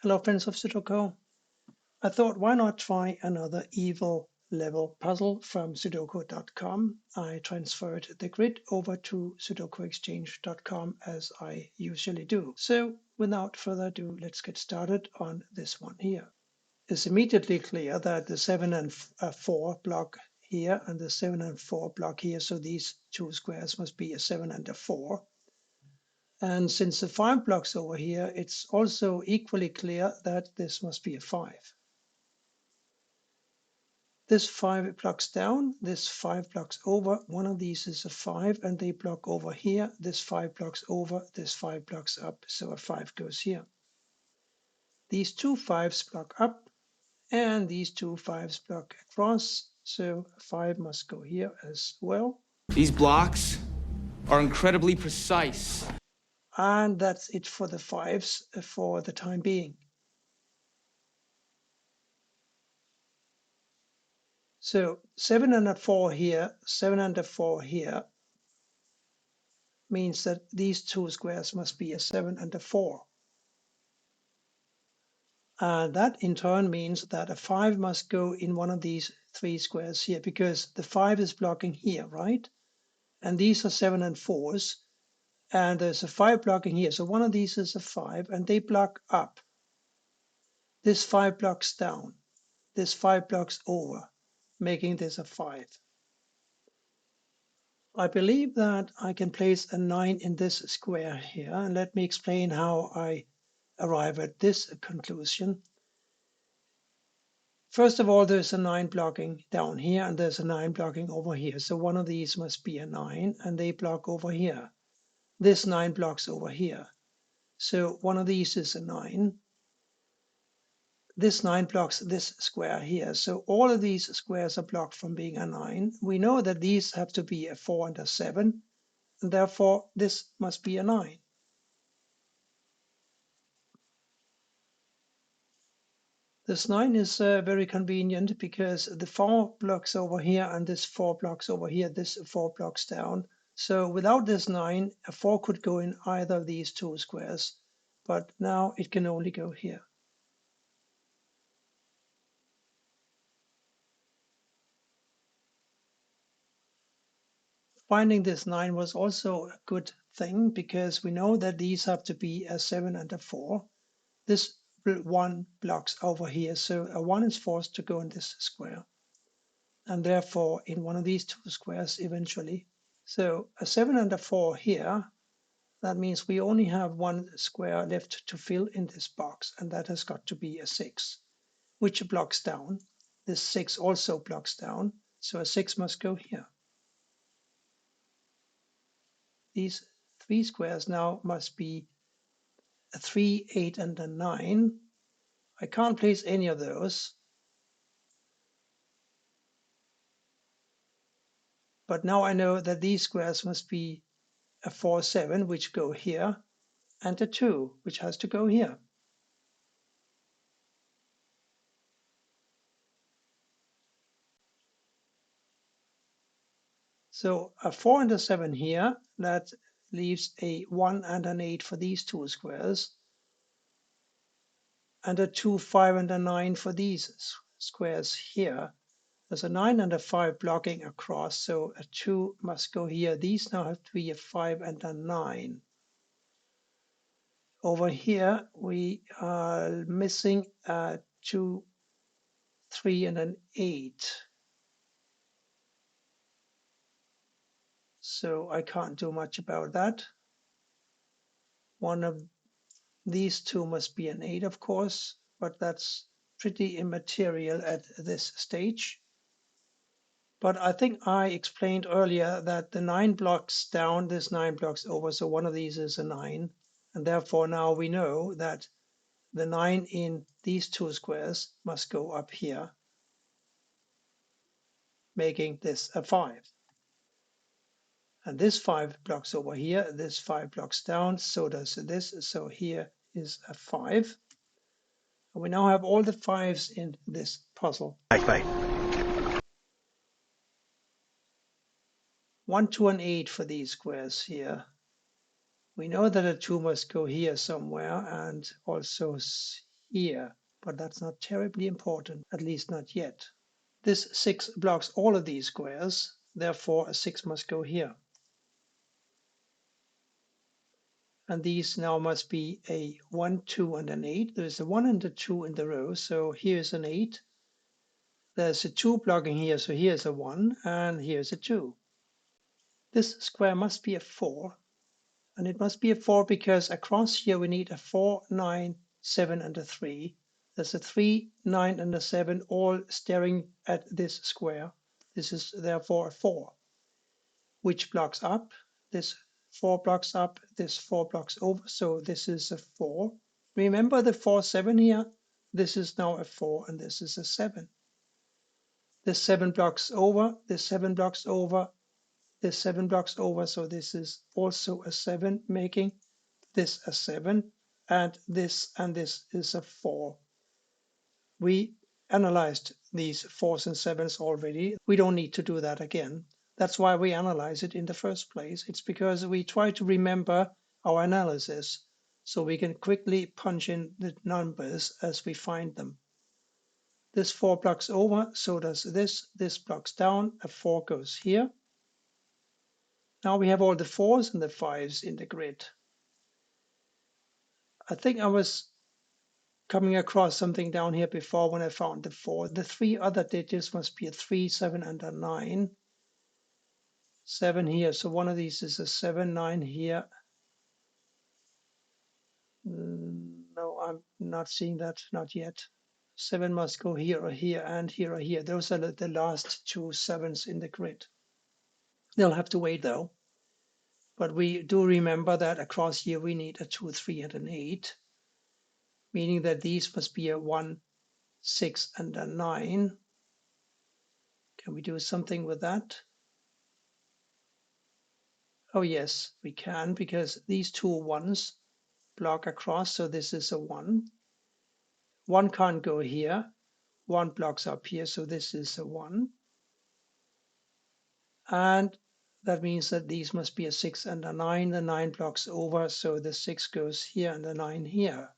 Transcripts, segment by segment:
Hello friends of Sudoku. I thought why not try another evil level puzzle from sudoku.com. I transferred the grid over to sudokuexchange.com as I usually do. So without further ado, let's get started on this one here. It's immediately clear that the 7 and 4 block here and the 7 and 4 block here, so these two squares must be a 7 and a 4. And since the 5 blocks over here, it's also equally clear that this must be a 5. This 5 blocks down, this 5 blocks over, one of these is a 5 and they block over here, this 5 blocks over, this 5 blocks up, so a 5 goes here. These two 5s block up and these two 5s block across, so a 5 must go here as well. These blocks are incredibly precise. And that's it for the 5s for the time being. So 7 and a 4 here, 7 and a 4 here means that these two squares must be a 7 and a 4. That in turn means that a 5 must go in one of these three squares here because the 5 is blocking here, right? And these are 7 and 4s, and there's a 5 blocking here. So one of these is a 5, and they block up. This 5 blocks down. This 5 blocks over, making this a 5. I believe that I can place a 9 in this square here, and let me explain how I arrive at this conclusion. First of all, there's a 9 blocking down here, and there's a 9 blocking over here. So one of these must be a 9, and they block over here. This 9 blocks over here. So one of these is a 9. This 9 blocks this square here. So all of these squares are blocked from being a 9. We know that these have to be a 4 and a 7, and therefore this must be a 9. This 9 is very convenient because the 4 blocks over here and this 4 blocks over here, this 4 blocks down. So without this 9, a 4 could go in either of these two squares, but now it can only go here. Finding this 9 was also a good thing because we know that these have to be a 7 and a 4. This 1 blocks over here, so a 1 is forced to go in this square, and therefore in one of these two squares eventually. So a 7 and a 4 here, that means we only have one square left to fill in this box, and that has got to be a 6, which blocks down. This 6 also blocks down, so a 6 must go here. These three squares now must be a 3, 8, and a 9. I can't place any of those. But now I know that these squares must be a 4, 7, which go here, and a 2, which has to go here. So a 4 and a 7 here, that leaves a 1 and an 8 for these two squares, and a 2, 5, and a 9 for these squares here. There's a 9 and a 5 blocking across, so a 2 must go here. These now have to be a 5 and a 9. Over here, we are missing a 2, 3, and an 8. So I can't do much about that. One of these two must be an 8, of course, but that's pretty immaterial at this stage. But I think I explained earlier that the 9 blocks down, this 9 blocks over, so one of these is a 9. And therefore now we know that the 9 in these two squares must go up here, making this a 5. And this 5 blocks over here, this 5 blocks down, so does this. So here is a 5. And we now have all the 5s in this puzzle. Bye. 1, 2, and 8 for these squares here. We know that a 2 must go here somewhere and also here, but that's not terribly important, at least not yet. This 6 blocks all of these squares, therefore a 6 must go here. And these now must be a 1, 2, and an 8. There's a 1 and a 2 in the row, so here's an 8. There's a 2 blocking here, so here's a 1, and here's a 2. This square must be a 4, and it must be a 4 because across here we need a 4, 9, 7, and a 3. There's a 3, 9, and a 7 all staring at this square. This is therefore a 4, which blocks up. This 4 blocks up, this 4 blocks over, so this is a 4. Remember the 4, 7 here? This is now a 4, and this is a 7. This 7 blocks over, this 7 blocks over, this 7 blocks over, so this is also a 7, making this a 7, and this is a 4. We analyzed these 4s and 7s already. We don't need to do that again. That's why we analyze it in the first place. It's because we try to remember our analysis so we can quickly punch in the numbers as we find them. This 4 blocks over, so does this. This blocks down, a 4 goes here. Now we have all the 4s and the 5s in the grid. I think I was coming across something down here before when I found the 4. The 3 other digits must be a 3, 7, and a 9. 7 here, so one of these is a 7, 9 here. No, I'm not seeing that, not yet. 7 must go here or here and here or here. Those are the last 2 7s in the grid. They'll have to wait though. But we do remember that across here we need a 2, 3, and an 8, meaning that these must be a 1, 6, and a 9. Can we do something with that? Oh yes, we can, because these 2 1s block across, so this is a 1. 1 can't go here. 1 blocks up here, so this is a 1. And that means that these must be a 6 and a 9. The 9 blocks over, so the 6 goes here and the 9 here.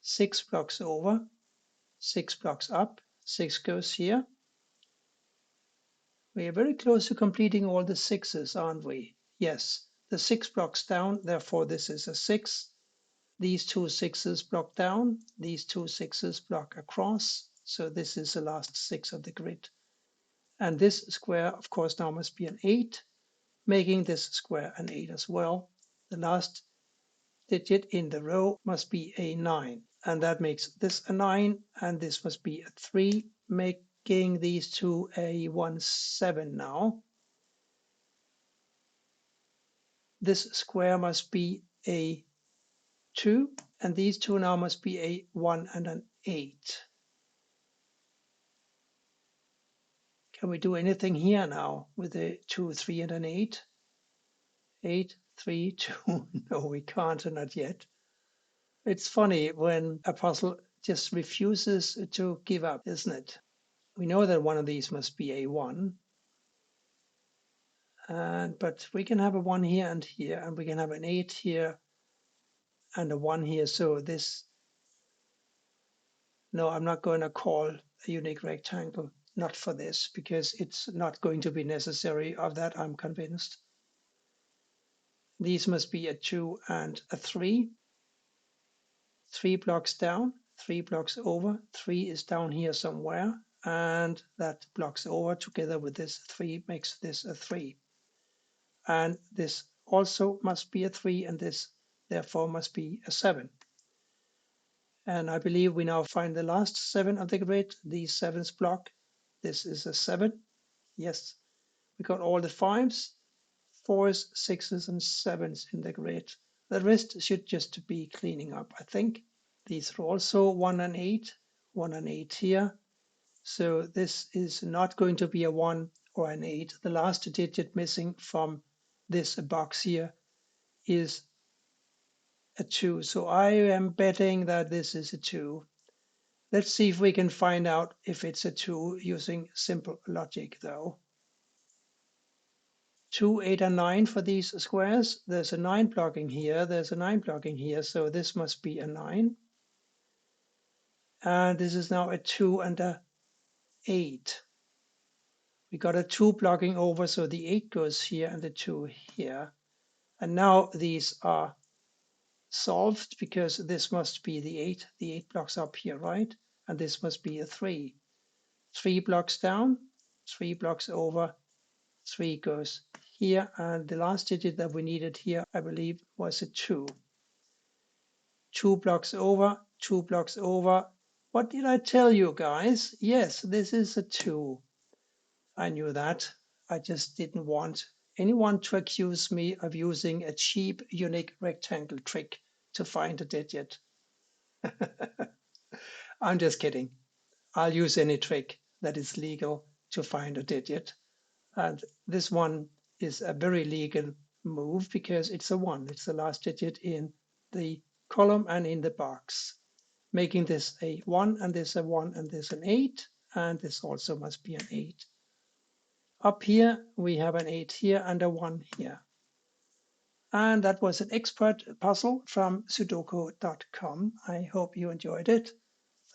6 blocks over, 6 blocks up, 6 goes here. We are very close to completing all the 6s, aren't we? Yes, the 6 blocks down, therefore this is a 6. These 2 6s block down, these 2 6s block across, so this is the last 6 of the grid. And this square, of course, now must be an 8, making this square an 8 as well. The last digit in the row must be a 9, and that makes this a 9, and this must be a 3, making these two a 1, 7 now. This square must be a 2, and these two now must be a 1 and an 8. Can we do anything here now with a 2, 3, and an 8? 8, 3, 2. No, we can't, not yet. It's funny when a puzzle just refuses to give up, isn't it? We know that one of these must be a 1. But we can have a 1 here and here, and we can have an 8 here and a 1 here. So this, no, I'm not going to call a unique rectangle, not for this, because it's not going to be necessary. Of that, I'm convinced. These must be a 2 and a 3. 3 blocks down, 3 blocks over, 3 is down here somewhere, and that blocks over together with this 3 makes this a 3. And this also must be a 3, and this therefore must be a 7. And I believe we now find the last 7 of the grid. These 7s block. This is a 7. Yes, we got all the 5s, 4s, 6s, and 7s in the grid. The rest should just be cleaning up, I think. These are also 1 and 8, 1 and 8 here. So this is not going to be a 1 or an 8. The last digit missing from this box here is a 2. So I am betting that this is a 2. Let's see if we can find out if it's a 2 using simple logic though. 2, 8, and 9 for these squares. There's a 9 blocking here, there's a 9 blocking here, so this must be a 9. And this is now a 2 and a 8. We got a 2 blocking over, so the 8 goes here and the 2 here. And now these are solved because this must be the 8. The 8 blocks up here, right? And this must be a 3. 3 blocks down, 3 blocks over, 3 goes here. And the last digit that we needed here, I believe, was a 2. 2 blocks over, 2 blocks over. What did I tell you guys? Yes, this is a 2. I knew that. I just didn't want anyone to accuse me of using a cheap unique rectangle trick to find a digit. I'm just kidding. I'll use any trick that is legal to find a digit. And this one is a very legal move because it's a 1. It's the last digit in the column and in the box, making this a 1 and this a 1 and this an 8. And this also must be an 8. Up here, we have an 8 here and a 1 here. And that was an expert puzzle from sudoku.com. I hope you enjoyed it.